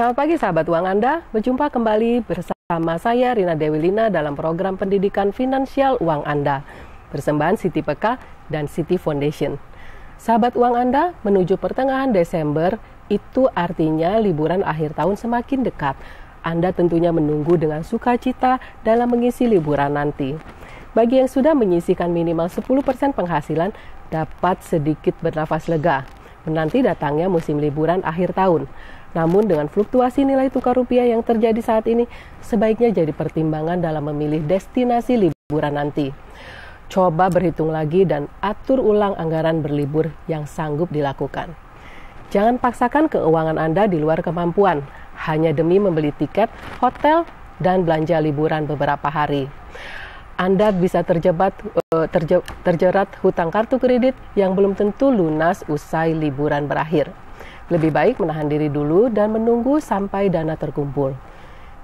Selamat pagi sahabat uang Anda, berjumpa kembali bersama saya Rina Dewilina dalam program pendidikan finansial uang Anda, persembahan City PK dan City Foundation. Sahabat uang Anda, menuju pertengahan Desember, itu artinya liburan akhir tahun semakin dekat. Anda tentunya menunggu dengan sukacita dalam mengisi liburan nanti. Bagi yang sudah menyisihkan minimal 10% penghasilan, dapat sedikit bernafas lega menanti datangnya musim liburan akhir tahun. Namun dengan fluktuasi nilai tukar rupiah yang terjadi saat ini, sebaiknya jadi pertimbangan dalam memilih destinasi liburan nanti. Coba berhitung lagi dan atur ulang anggaran berlibur yang sanggup dilakukan. Jangan paksakan keuangan Anda di luar kemampuan, hanya demi membeli tiket, hotel, dan belanja liburan beberapa hari. Anda bisa terjerat hutang kartu kredit yang belum tentu lunas usai liburan berakhir. Lebih baik menahan diri dulu dan menunggu sampai dana terkumpul.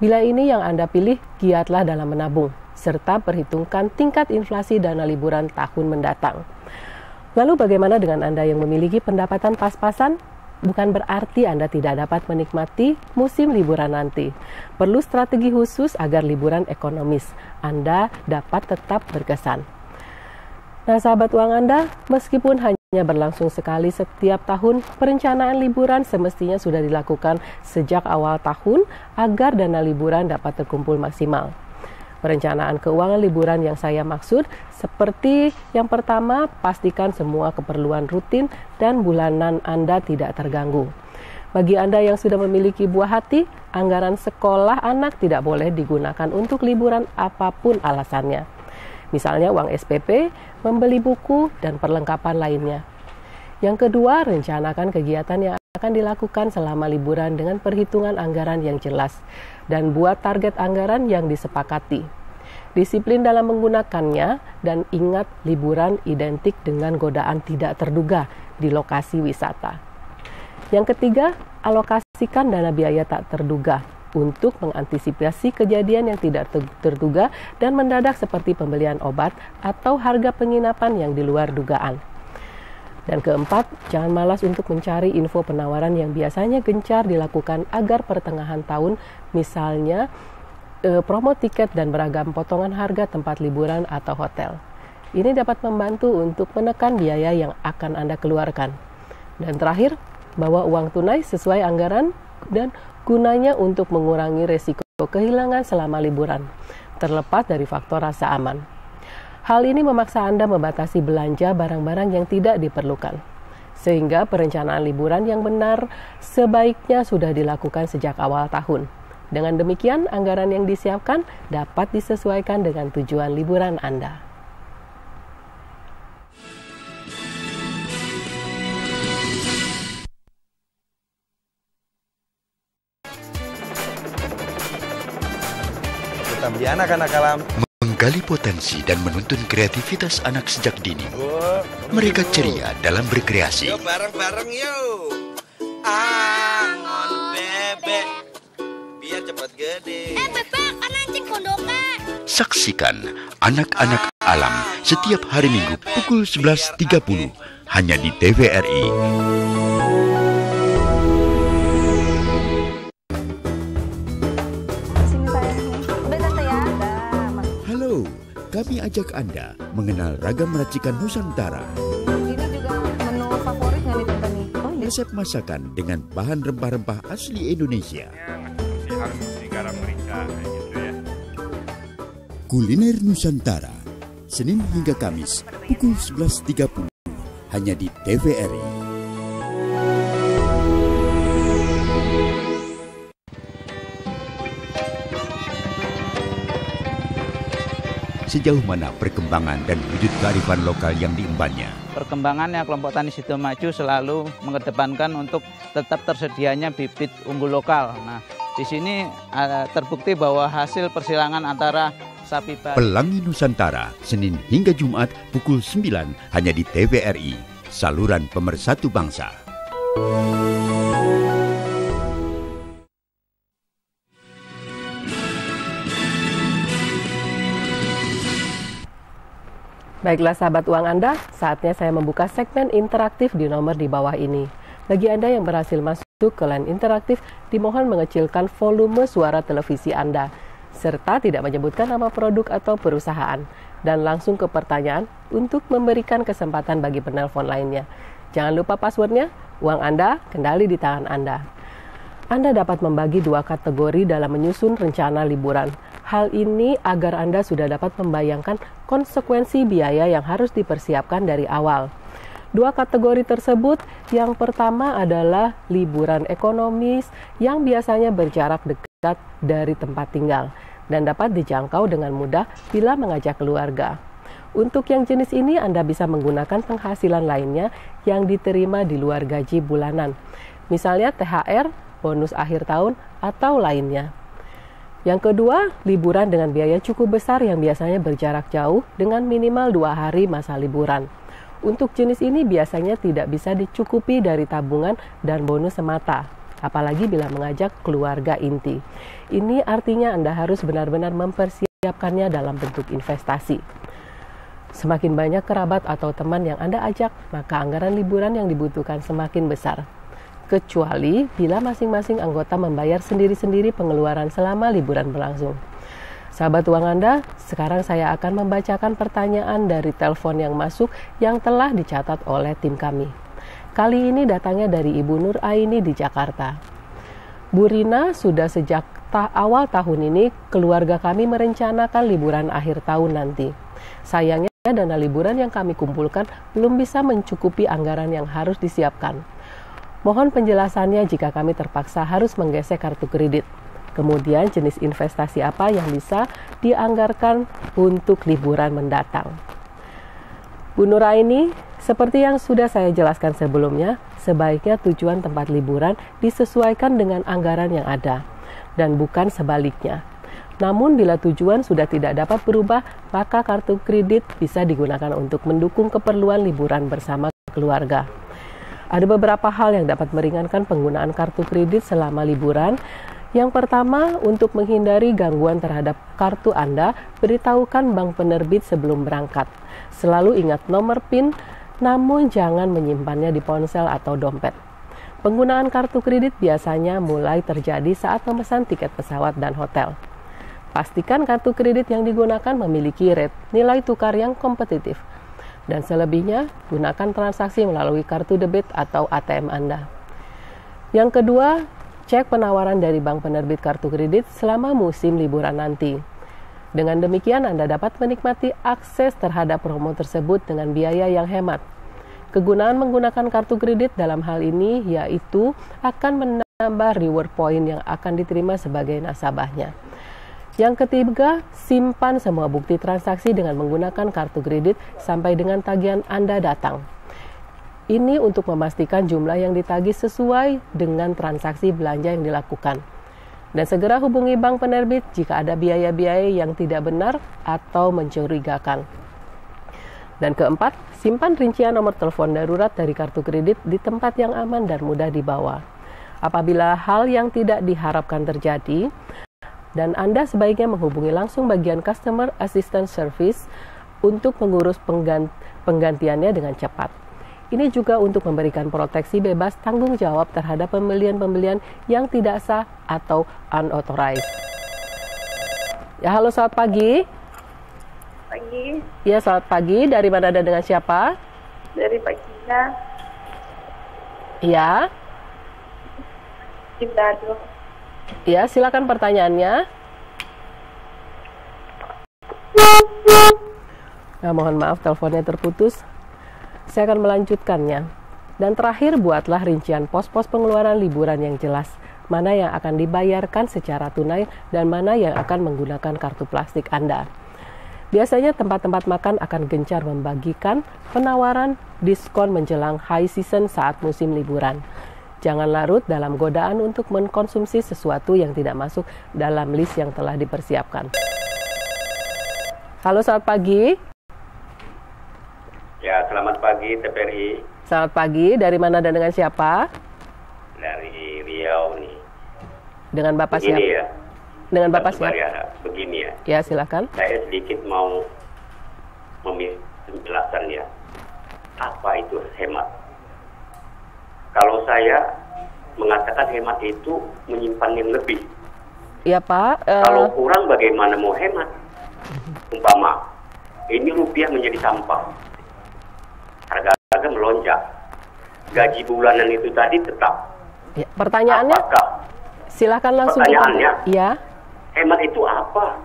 Bila ini yang Anda pilih, giatlah dalam menabung, serta perhitungkan tingkat inflasi dana liburan tahun mendatang. Lalu bagaimana dengan Anda yang memiliki pendapatan pas-pasan? Bukan berarti Anda tidak dapat menikmati musim liburan nanti. Perlu strategi khusus agar liburan ekonomis Anda dapat tetap berkesan. Nah, sahabat uang Anda, meskipun hanya berlangsung sekali setiap tahun, perencanaan liburan semestinya sudah dilakukan sejak awal tahun agar dana liburan dapat terkumpul maksimal. Perencanaan keuangan liburan yang saya maksud seperti yang pertama, pastikan semua keperluan rutin dan bulanan Anda tidak terganggu. Bagi Anda yang sudah memiliki buah hati, anggaran sekolah anak tidak boleh digunakan untuk liburan apapun alasannya. Misalnya uang SPP, membeli buku, dan perlengkapan lainnya. Yang kedua, rencanakan kegiatan yang akan dilakukan selama liburan dengan perhitungan anggaran yang jelas dan buat target anggaran yang disepakati. Disiplin dalam menggunakannya dan ingat liburan identik dengan godaan tidak terduga di lokasi wisata. Yang ketiga, alokasikan dana biaya tak terduga untuk mengantisipasi kejadian yang tidak terduga dan mendadak seperti pembelian obat atau harga penginapan yang di luar dugaan. Dan keempat, jangan malas untuk mencari info penawaran yang biasanya gencar dilakukan agar pertengahan tahun, misalnya promo tiket dan beragam potongan harga tempat liburan atau hotel. Ini dapat membantu untuk menekan biaya yang akan Anda keluarkan. Dan terakhir, bawa uang tunai sesuai anggaran dan gunanya untuk mengurangi resiko kehilangan selama liburan, terlepas dari faktor rasa aman. Hal ini memaksa Anda membatasi belanja barang-barang yang tidak diperlukan, sehingga perencanaan liburan yang benar sebaiknya sudah dilakukan sejak awal tahun. Dengan demikian, anggaran yang disiapkan dapat disesuaikan dengan tujuan liburan Anda. Di anak-anak alam menggali potensi dan menuntun kreativitas anak sejak dini. Mereka ceria dalam berkreasi. Yuk bareng-bareng yuk. Angon bebek biar cepat gede. Bebek, anjing kondokan. Saksikan Anak-anak Alam setiap hari Minggu pukul 11.30 hanya di TVRI. Kami ajak Anda mengenal ragam racikan Nusantara. Ini juga menu favorit nggak nih Tante nih? Oh, ini. Resep masakan dengan bahan rempah-rempah asli Indonesia. Harus garam merica gitu ya. Kuliner Nusantara, Senin hingga Kamis pukul 11.30 hanya di TVRI. Sejauh mana perkembangan dan wujud kearifan lokal yang diembannya? Perkembangannya kelompok tani Sido Maju selalu mengedepankan untuk tetap tersedianya bibit unggul lokal. Nah, di sini terbukti bahwa hasil persilangan antara sapi Bali. Pelangi Nusantara, Senin hingga Jumat pukul 9 hanya di TVRI, saluran pemersatu bangsa. Baiklah sahabat uang Anda, saatnya saya membuka segmen interaktif di nomor di bawah ini. Bagi Anda yang berhasil masuk ke line interaktif, dimohon mengecilkan volume suara televisi Anda, serta tidak menyebutkan nama produk atau perusahaan, dan langsung ke pertanyaan untuk memberikan kesempatan bagi penelpon lainnya. Jangan lupa passwordnya, uang Anda kendali di tangan Anda. Anda dapat membagi 2 kategori dalam menyusun rencana liburan. Hal ini agar Anda sudah dapat membayangkan konsekuensi biaya yang harus dipersiapkan dari awal. 2 kategori tersebut, yang pertama adalah liburan ekonomis yang biasanya berjarak dekat dari tempat tinggal dan dapat dijangkau dengan mudah bila mengajak keluarga. Untuk yang jenis ini Anda bisa menggunakan penghasilan lainnya yang diterima di luar gaji bulanan, misalnya THR, bonus akhir tahun, atau lainnya. Yang kedua, liburan dengan biaya cukup besar yang biasanya berjarak jauh dengan minimal 2 hari masa liburan. Untuk jenis ini biasanya tidak bisa dicukupi dari tabungan dan bonus semata, apalagi bila mengajak keluarga inti. Ini artinya Anda harus benar-benar mempersiapkannya dalam bentuk investasi. Semakin banyak kerabat atau teman yang Anda ajak, maka anggaran liburan yang dibutuhkan semakin besar. Kecuali bila masing-masing anggota membayar sendiri-sendiri pengeluaran selama liburan berlangsung. Sahabat uang Anda, sekarang saya akan membacakan pertanyaan dari telepon yang masuk yang telah dicatat oleh tim kami. Kali ini datangnya dari Ibu Nur Aini di Jakarta. Bu Rina, sudah sejak awal tahun ini keluarga kami merencanakan liburan akhir tahun nanti. Sayangnya dana liburan yang kami kumpulkan belum bisa mencukupi anggaran yang harus disiapkan. Mohon penjelasannya jika kami terpaksa harus menggesek kartu kredit. Kemudian jenis investasi apa yang bisa dianggarkan untuk liburan mendatang. Bu Nuraini, seperti yang sudah saya jelaskan sebelumnya, sebaiknya tujuan tempat liburan disesuaikan dengan anggaran yang ada, dan bukan sebaliknya. Namun bila tujuan sudah tidak dapat berubah, maka kartu kredit bisa digunakan untuk mendukung keperluan liburan bersama keluarga. Ada beberapa hal yang dapat meringankan penggunaan kartu kredit selama liburan. Yang pertama, untuk menghindari gangguan terhadap kartu Anda, beritahukan bank penerbit sebelum berangkat. Selalu ingat nomor PIN, namun jangan menyimpannya di ponsel atau dompet. Penggunaan kartu kredit biasanya mulai terjadi saat memesan tiket pesawat dan hotel. Pastikan kartu kredit yang digunakan memiliki rate nilai tukar yang kompetitif. Dan selebihnya, gunakan transaksi melalui kartu debit atau ATM Anda. Yang kedua, cek penawaran dari bank penerbit kartu kredit selama musim liburan nanti. Dengan demikian, Anda dapat menikmati akses terhadap promo tersebut dengan biaya yang hemat. Kegunaan menggunakan kartu kredit dalam hal ini yaitu akan menambah reward point yang akan diterima sebagai nasabahnya. Yang ketiga, simpan semua bukti transaksi dengan menggunakan kartu kredit sampai dengan tagihan Anda datang. Ini untuk memastikan jumlah yang ditagih sesuai dengan transaksi belanja yang dilakukan. Dan segera hubungi bank penerbit jika ada biaya-biaya yang tidak benar atau mencurigakan. Dan keempat, simpan rincian nomor telepon darurat dari kartu kredit di tempat yang aman dan mudah dibawa. Apabila hal yang tidak diharapkan terjadi, dan Anda sebaiknya menghubungi langsung bagian Customer Assistance Service untuk mengurus penggantiannya dengan cepat. Ini juga untuk memberikan proteksi bebas tanggung jawab terhadap pembelian-pembelian yang tidak sah atau unauthorized. Ya, halo, selamat pagi. Pagi. Ya, selamat pagi. Dari mana dan dengan siapa? Dari Pak Cina. Ya. Ciptado. Ya, silakan pertanyaannya. Nah, mohon maaf teleponnya terputus. Saya akan melanjutkannya. Dan terakhir, buatlah rincian pos-pos pengeluaran liburan yang jelas. Mana yang akan dibayarkan secara tunai dan mana yang akan menggunakan kartu plastik Anda. Biasanya tempat-tempat makan akan gencar membagikan penawaran diskon menjelang high season saat musim liburan. Jangan larut dalam godaan untuk mengkonsumsi sesuatu yang tidak masuk dalam list yang telah dipersiapkan. Halo, selamat pagi. Ya, selamat pagi TPRI. Selamat pagi, dari mana dan dengan siapa? Dari Riau nih. Dengan Bapak begini siapa? Ya. Dengan Bapak siapa? Ya, begini ya. Ya, silakan. Saya sedikit mau meminta penjelasan ya. Apa itu hemat? Kalau saya mengatakan hemat itu menyimpan yang lebih. Ya Pak. Kalau kurang bagaimana mau hemat? Umpama, ini rupiah menjadi sampah. Harga-harga melonjak. Gaji bulanan itu tadi tetap. Ya, pertanyaannya? Apakah? Silakan langsung. Pertanyaannya, ya. Hemat itu apa?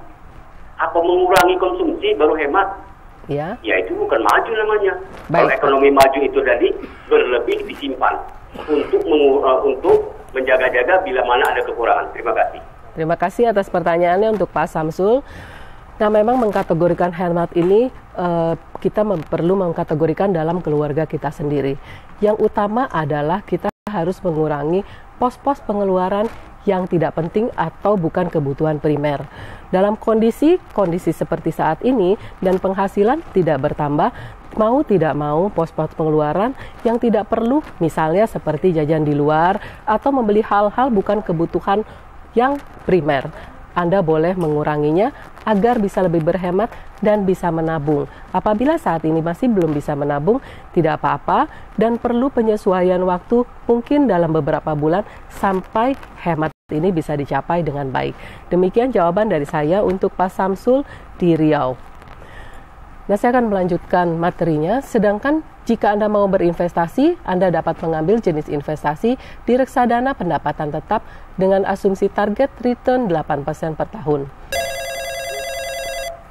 Apa mengurangi konsumsi baru hemat? Ya. Ya itu bukan maju namanya. Baik. Kalau ekonomi maju itu tadi berlebih disimpan untuk menjaga-jaga bila mana ada kekurangan. Terima kasih. Terima kasih atas pertanyaannya untuk Pak Samsul. Nah, memang mengkategorikan hemat ini kita perlu mengkategorikan dalam keluarga kita sendiri. Yang utama adalah kita harus mengurangi pos-pos pengeluaran yang tidak penting atau bukan kebutuhan primer. Dalam kondisi seperti saat ini dan penghasilan tidak bertambah, mau tidak mau pos-pos pengeluaran yang tidak perlu, misalnya seperti jajan di luar atau membeli hal-hal bukan kebutuhan yang primer, Anda boleh menguranginya agar bisa lebih berhemat dan bisa menabung. Apabila saat ini masih belum bisa menabung, tidak apa-apa dan perlu penyesuaian waktu mungkin dalam beberapa bulan sampai hemat ini bisa dicapai dengan baik. Demikian jawaban dari saya untuk Pak Samsul di Riau. Nah, saya akan melanjutkan materinya, sedangkan jika Anda mau berinvestasi, Anda dapat mengambil jenis investasi di reksadana pendapatan tetap dengan asumsi target return 8% per tahun.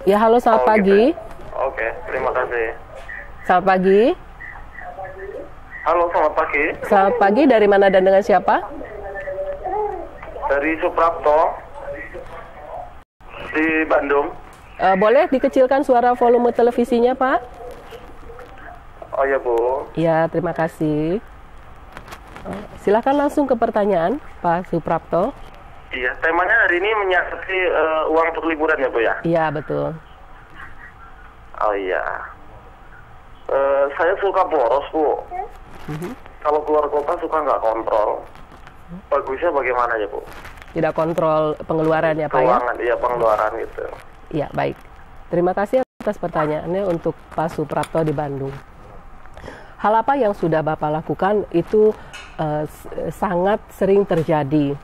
Ya, halo, selamat pagi. Oke, terima kasih. Selamat pagi. Halo, selamat pagi. Selamat pagi, dari mana dan dengan siapa? Dari Suprapto, di Bandung. Boleh dikecilkan suara volume televisinya, Pak? Oh ya, Bu. Ya, terima kasih. Silakan langsung ke pertanyaan, Pak Suprapto. Iya, temanya hari ini menyiasati uang untuk liburan ya, Bu ya? Iya, betul. Oh iya. Saya suka boros, Bu. Kalau keluar kota suka nggak kontrol. Bagusnya bagaimana ya, Bu? Tidak kontrol pengeluaran ya, Pak ya? Keuangan, iya, pengeluaran gitu. Ya, baik. Terima kasih atas pertanyaannya untuk Pak Suprapto di Bandung. Hal apa yang sudah Bapak lakukan itu sangat sering terjadi.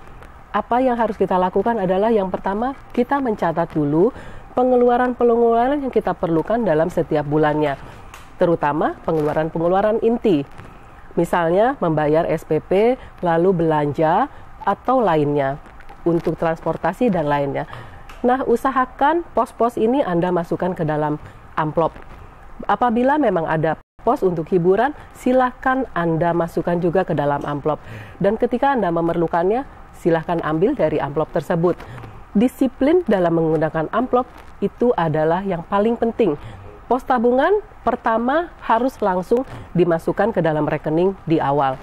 Apa yang harus kita lakukan adalah yang pertama, kita mencatat dulu pengeluaran-pengeluaran yang kita perlukan dalam setiap bulannya. Terutama pengeluaran-pengeluaran inti. Misalnya membayar SPP, lalu belanja, atau lainnya. Untuk transportasi dan lainnya. Nah, usahakan pos-pos ini Anda masukkan ke dalam amplop. Apabila memang ada pos untuk hiburan, silakan Anda masukkan juga ke dalam amplop. Dan ketika Anda memerlukannya, silakan ambil dari amplop tersebut. Disiplin dalam menggunakan amplop itu adalah yang paling penting. Pos tabungan pertama harus langsung dimasukkan ke dalam rekening di awal.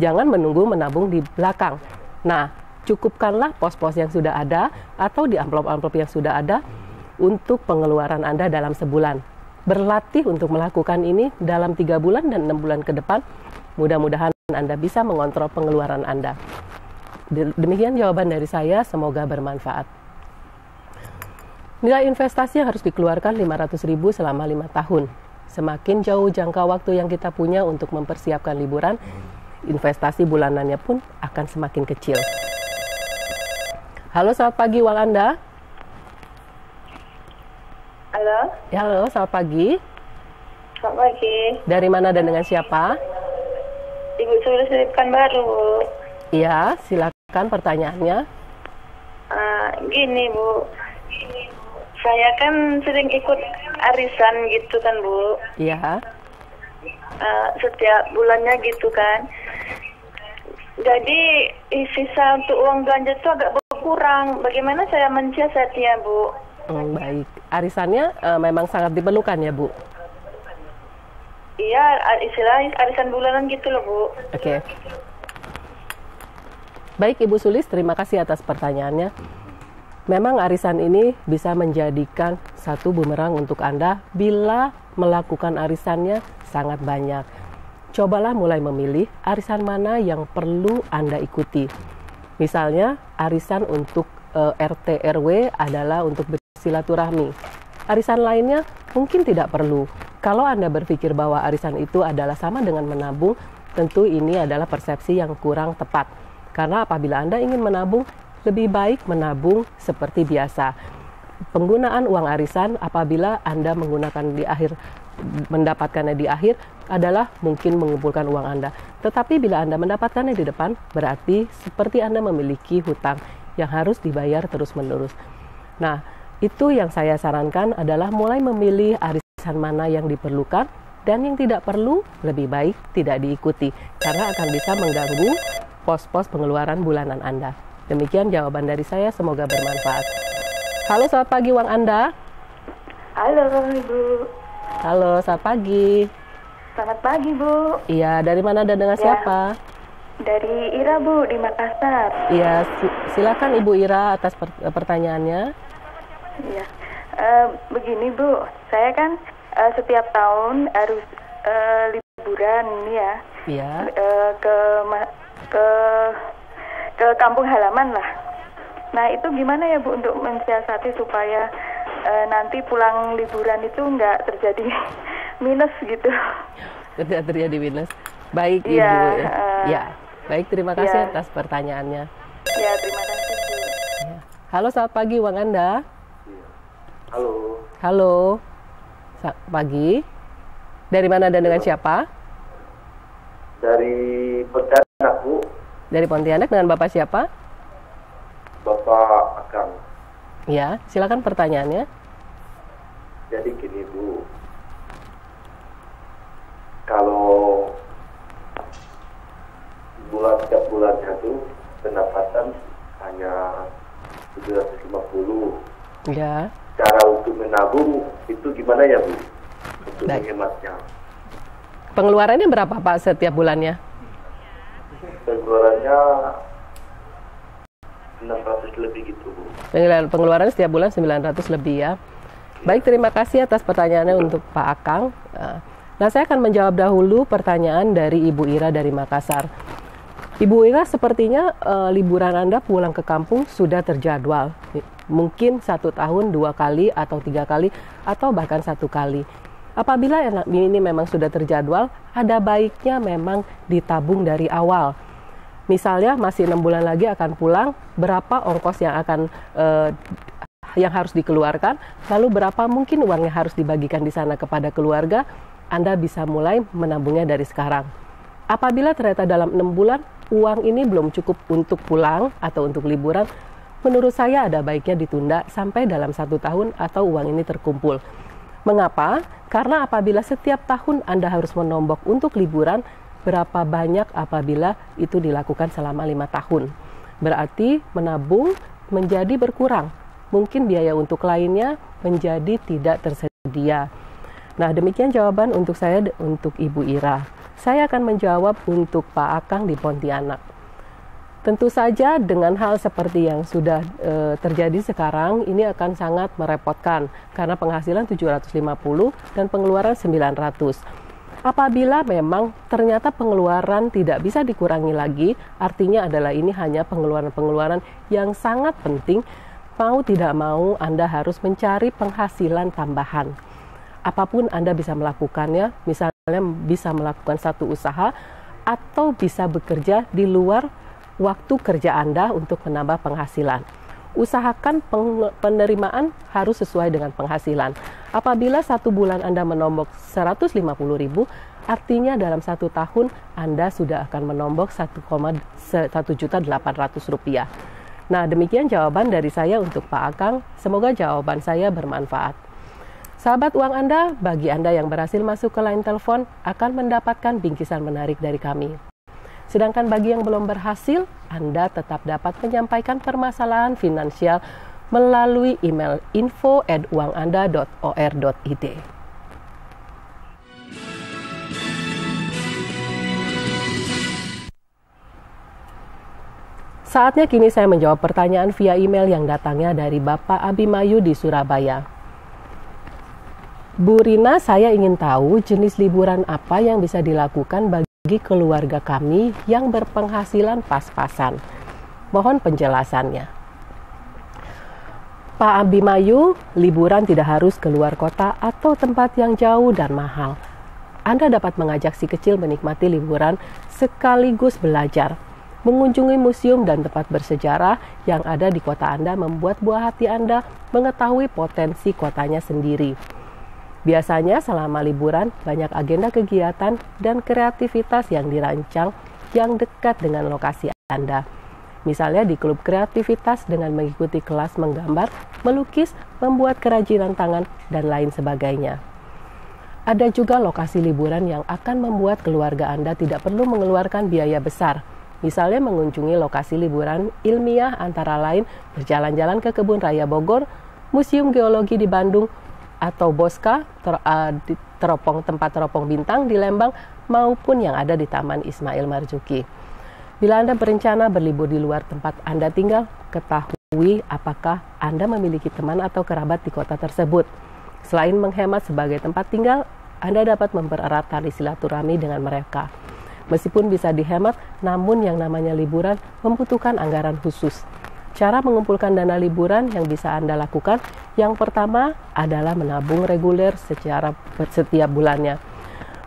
Jangan menunggu menabung di belakang. Nah, cukupkanlah pos-pos yang sudah ada atau di amplop-amplop yang sudah ada untuk pengeluaran Anda dalam sebulan. Berlatih untuk melakukan ini dalam 3 bulan dan 6 bulan ke depan. Mudah-mudahan Anda bisa mengontrol pengeluaran Anda. Demikian jawaban dari saya, semoga bermanfaat. Nilai investasi yang harus dikeluarkan 500.000 selama 5 tahun. Semakin jauh jangka waktu yang kita punya untuk mempersiapkan liburan, investasi bulanannya pun akan semakin kecil. Halo, selamat pagi uang Anda. Halo. Ya, halo, selamat pagi. Selamat pagi. Dari mana dan dengan siapa? Ibu Sulis dari Pekanbaru. Iya, silakan pertanyaannya. Gini, Bu. Saya kan sering ikut arisan gitu kan, Bu. Iya. Setiap bulannya gitu kan. Jadi sisa untuk uang belanja itu agak berkurang. Bagaimana saya mensiasatinya, Bu? Baik. Arisannya memang sangat diperlukan ya, Bu? Iya, istilah arisan bulanan gitu loh, Bu. Oke. Baik, Ibu Sulis, terima kasih atas pertanyaannya. Memang arisan ini bisa menjadikan satu bumerang untuk Anda bila melakukan arisannya sangat banyak. Cobalah mulai memilih arisan mana yang perlu Anda ikuti. Misalnya, arisan untuk RT RW adalah untuk bersilaturahmi. Arisan lainnya mungkin tidak perlu. Kalau Anda berpikir bahwa arisan itu adalah sama dengan menabung, tentu ini adalah persepsi yang kurang tepat. Karena apabila Anda ingin menabung, lebih baik menabung seperti biasa. Penggunaan uang arisan apabila Anda mendapatkannya di akhir adalah mungkin mengumpulkan uang Anda. Tetapi bila Anda mendapatkannya di depan, berarti seperti Anda memiliki hutang yang harus dibayar terus-menerus. Nah, itu yang saya sarankan adalah mulai memilih arisan mana yang diperlukan dan yang tidak perlu lebih baik tidak diikuti karena akan bisa mengganggu pos-pos pengeluaran bulanan Anda. Demikian jawaban dari saya, semoga bermanfaat. Halo, selamat pagi uang Anda. Halo Ibu. Halo, selamat pagi. Selamat pagi Bu. Iya, dari mana dan dengan siapa? Dari Ira Bu, di Makassar. Iya, silakan Ibu Ira atas pertanyaannya. Iya, begini Bu, saya kan setiap tahun harus liburan ini ya. Iya. Ke kampung halaman lah. Nah itu gimana ya Bu untuk mensiasati supaya nanti pulang liburan itu nggak terjadi minus gitu. Tidak terjadi minus. Baik Ibu. Ya. Baik, terima kasih atas pertanyaannya. Ya, terima kasih Bu. Ya. Halo, selamat pagi uang Anda. Halo. Halo. Pagi. Dari mana dan dengan siapa? Dari Pontianak, Bu. Dari Pontianak, dengan Bapak siapa? Bapak Akang. Ya, silakan pertanyaannya. Jadi gini, Bu. Kalau setiap bulannya itu pendapatan hanya 750. Ya. Cara untuk menabung itu gimana ya, Bu? Untuk menghematnya. Pengeluarannya berapa Pak setiap bulannya? Pengeluarannya 600 lebih gitu, Bu. Pengeluaran setiap bulan 900 lebih ya. Baik, terima kasih atas pertanyaannya untuk Pak Akang. Nah, saya akan menjawab dahulu pertanyaan dari Ibu Ira dari Makassar. Ibu Ira, sepertinya liburan Anda pulang ke kampung sudah terjadwal. Mungkin 1 tahun 2 kali atau 3 kali atau bahkan 1 kali. Apabila ini memang sudah terjadwal, ada baiknya memang ditabung dari awal. Misalnya masih 6 bulan lagi akan pulang, berapa ongkos yang harus dikeluarkan, lalu berapa mungkin uang yang harus dibagikan di sana kepada keluarga, Anda bisa mulai menabungnya dari sekarang. Apabila ternyata dalam 6 bulan uang ini belum cukup untuk pulang atau untuk liburan, menurut saya ada baiknya ditunda sampai dalam 1 tahun atau uang ini terkumpul. Mengapa? Karena apabila setiap tahun Anda harus menombok untuk liburan, berapa banyak apabila itu dilakukan selama 5 tahun. Berarti menabung menjadi berkurang. Mungkin biaya untuk lainnya menjadi tidak tersedia. Nah, demikian jawaban untuk saya untuk Ibu Ira. Saya akan menjawab untuk Pak Akang di Pontianak. Tentu saja dengan hal seperti yang sudah terjadi sekarang, ini akan sangat merepotkan karena penghasilan 750 dan pengeluaran 900. Apabila memang ternyata pengeluaran tidak bisa dikurangi lagi, artinya adalah ini hanya pengeluaran-pengeluaran yang sangat penting, mau tidak mau Anda harus mencari penghasilan tambahan. Apapun Anda bisa melakukannya, misalnya bisa melakukan satu usaha atau bisa bekerja di luar waktu kerja Anda untuk menambah penghasilan. Usahakan penerimaan harus sesuai dengan penghasilan. Apabila 1 bulan Anda menombok 150.000, artinya dalam 1 tahun Anda sudah akan menombok 1.800.000 rupiah. Nah, demikian jawaban dari saya untuk Pak Akang. Semoga jawaban saya bermanfaat. Sahabat uang Anda, bagi Anda yang berhasil masuk ke line telepon akan mendapatkan bingkisan menarik dari kami. Sedangkan bagi yang belum berhasil, Anda tetap dapat menyampaikan permasalahan finansial melalui email info@uanganda.or.id. Saatnya kini saya menjawab pertanyaan via email yang datangnya dari Bapak Abimayu di Surabaya. Bu Rina, saya ingin tahu jenis liburan apa yang bisa dilakukan bagi keluarga kami yang berpenghasilan pas-pasan. Mohon penjelasannya. Pak Abimayu, liburan tidak harus keluar kota atau tempat yang jauh dan mahal. Anda dapat mengajak si kecil menikmati liburan sekaligus belajar. Mengunjungi museum dan tempat bersejarah yang ada di kota Anda membuat buah hati Anda mengetahui potensi kotanya sendiri. Biasanya selama liburan banyak agenda kegiatan dan kreativitas yang dirancang yang dekat dengan lokasi Anda. Misalnya di klub kreativitas dengan mengikuti kelas menggambar, melukis, membuat kerajinan tangan, dan lain sebagainya. Ada juga lokasi liburan yang akan membuat keluarga Anda tidak perlu mengeluarkan biaya besar. Misalnya mengunjungi lokasi liburan ilmiah antara lain berjalan-jalan ke Kebun Raya Bogor, Museum Geologi di Bandung, atau Bosca, tempat teropong bintang di Lembang, maupun yang ada di Taman Ismail Marzuki. Bila Anda berencana berlibur di luar tempat Anda tinggal, ketahui apakah Anda memiliki teman atau kerabat di kota tersebut. Selain menghemat sebagai tempat tinggal, Anda dapat mempererat tali silaturahmi dengan mereka. Meskipun bisa dihemat, namun yang namanya liburan membutuhkan anggaran khusus. Cara mengumpulkan dana liburan yang bisa Anda lakukan, yang pertama adalah menabung reguler secara setiap bulannya.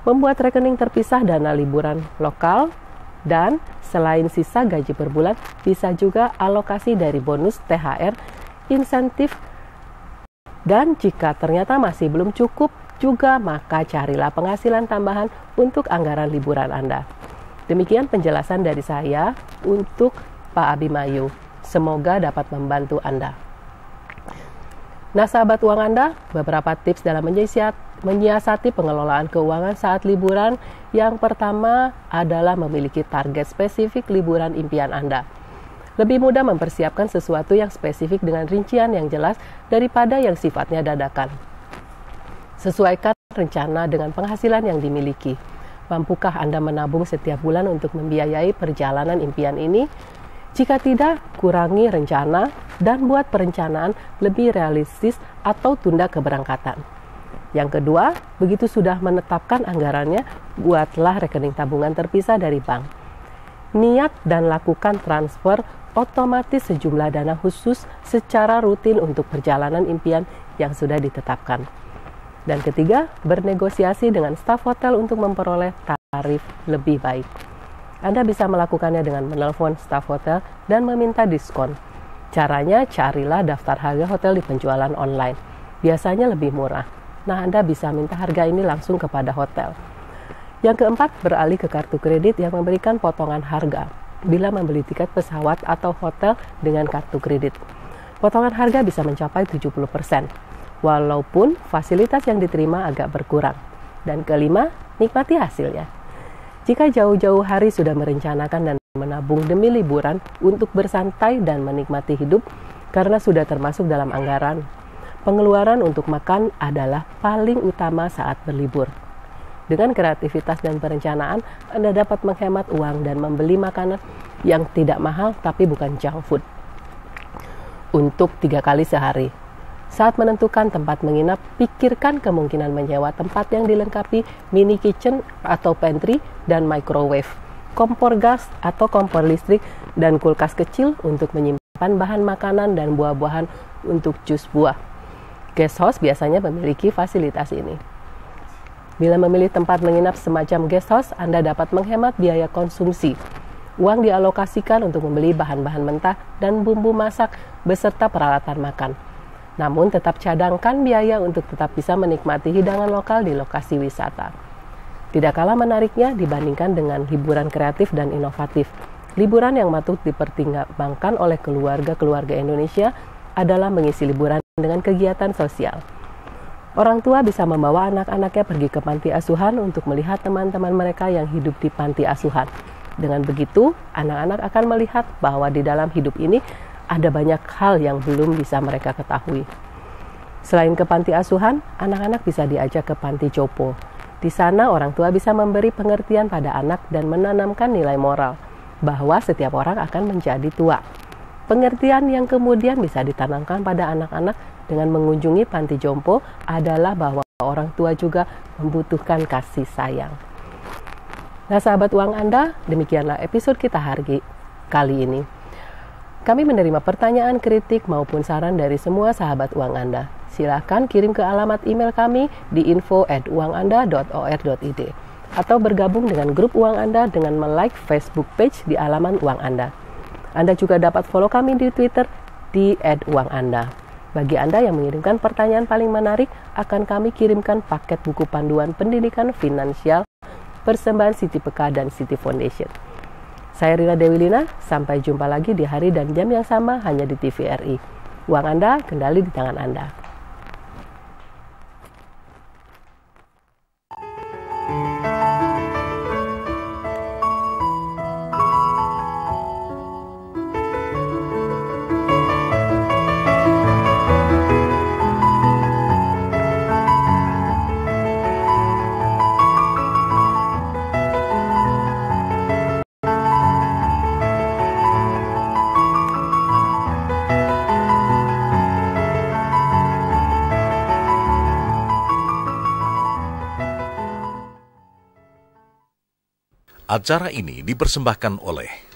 Membuat rekening terpisah dana liburan lokal, dan selain sisa gaji per bulan, bisa juga alokasi dari bonus, THR, insentif, dan jika ternyata masih belum cukup juga, maka carilah penghasilan tambahan untuk anggaran liburan Anda. Demikian penjelasan dari saya untuk Pak Abimayu. Semoga dapat membantu Anda. Nah, sahabat uang Anda, beberapa tips dalam menyiasati pengelolaan keuangan saat liburan. Yang pertama adalah memiliki target spesifik liburan impian Anda. Lebih mudah mempersiapkan sesuatu yang spesifik dengan rincian yang jelas daripada yang sifatnya dadakan. Sesuaikan rencana dengan penghasilan yang dimiliki. Mampukah Anda menabung setiap bulan untuk membiayai perjalanan impian ini? Jika tidak, kurangi rencana dan buat perencanaan lebih realistis atau tunda keberangkatan. Yang kedua, begitu sudah menetapkan anggarannya, buatlah rekening tabungan terpisah dari bank. Niat dan lakukan transfer otomatis sejumlah dana khusus secara rutin untuk perjalanan impian yang sudah ditetapkan. Dan ketiga, bernegosiasi dengan staf hotel untuk memperoleh tarif lebih baik. Anda bisa melakukannya dengan menelpon staf hotel dan meminta diskon. Caranya, carilah daftar harga hotel di penjualan online. Biasanya lebih murah. Nah, Anda bisa minta harga ini langsung kepada hotel. Yang keempat, beralih ke kartu kredit yang memberikan potongan harga bila membeli tiket pesawat atau hotel dengan kartu kredit. Potongan harga bisa mencapai 70%. Walaupun fasilitas yang diterima agak berkurang. Dan kelima, nikmati hasilnya. Jika jauh-jauh hari sudah merencanakan dan menabung demi liburan untuk bersantai dan menikmati hidup, karena sudah termasuk dalam anggaran, pengeluaran untuk makan adalah paling utama saat berlibur. Dengan kreativitas dan perencanaan, Anda dapat menghemat uang dan membeli makanan yang tidak mahal tapi bukan junk food. Untuk 3 kali sehari. Saat menentukan tempat menginap, pikirkan kemungkinan menyewa tempat yang dilengkapi mini kitchen atau pantry dan microwave, kompor gas atau kompor listrik, dan kulkas kecil untuk menyimpan bahan makanan dan buah-buahan untuk jus buah. Guest house biasanya memiliki fasilitas ini. Bila memilih tempat menginap semacam guest house, Anda dapat menghemat biaya konsumsi. Uang dialokasikan untuk membeli bahan-bahan mentah dan bumbu masak beserta peralatan makan. Namun tetap cadangkan biaya untuk tetap bisa menikmati hidangan lokal di lokasi wisata. Tidak kalah menariknya dibandingkan dengan hiburan kreatif dan inovatif. Liburan yang patut dipertimbangkan oleh keluarga-keluarga Indonesia adalah mengisi liburan dengan kegiatan sosial. Orang tua bisa membawa anak-anaknya pergi ke panti asuhan untuk melihat teman-teman mereka yang hidup di panti asuhan. Dengan begitu, anak-anak akan melihat bahwa di dalam hidup ini ada banyak hal yang belum bisa mereka ketahui. Selain ke panti asuhan, anak-anak bisa diajak ke panti jompo. Di sana orang tua bisa memberi pengertian pada anak dan menanamkan nilai moral bahwa setiap orang akan menjadi tua. Pengertian yang kemudian bisa ditanamkan pada anak-anak dengan mengunjungi panti jompo adalah bahwa orang tua juga membutuhkan kasih sayang. Nah, sahabat uang Anda, demikianlah episode kita hari kali ini. Kami menerima pertanyaan, kritik, maupun saran dari semua sahabat uang Anda. Silakan kirim ke alamat email kami di info@uanganda.or.id atau bergabung dengan grup Uang Anda dengan like Facebook page di halaman Uang Anda. Anda juga dapat follow kami di Twitter di @uanganda. Bagi Anda yang mengirimkan pertanyaan paling menarik, akan kami kirimkan paket buku panduan pendidikan finansial persembahan Siti Peka dan Siti Foundation. Saya Rina Dewilina, sampai jumpa lagi di hari dan jam yang sama hanya di TVRI. Uang Anda, kendali di tangan Anda. Acara ini dipersembahkan oleh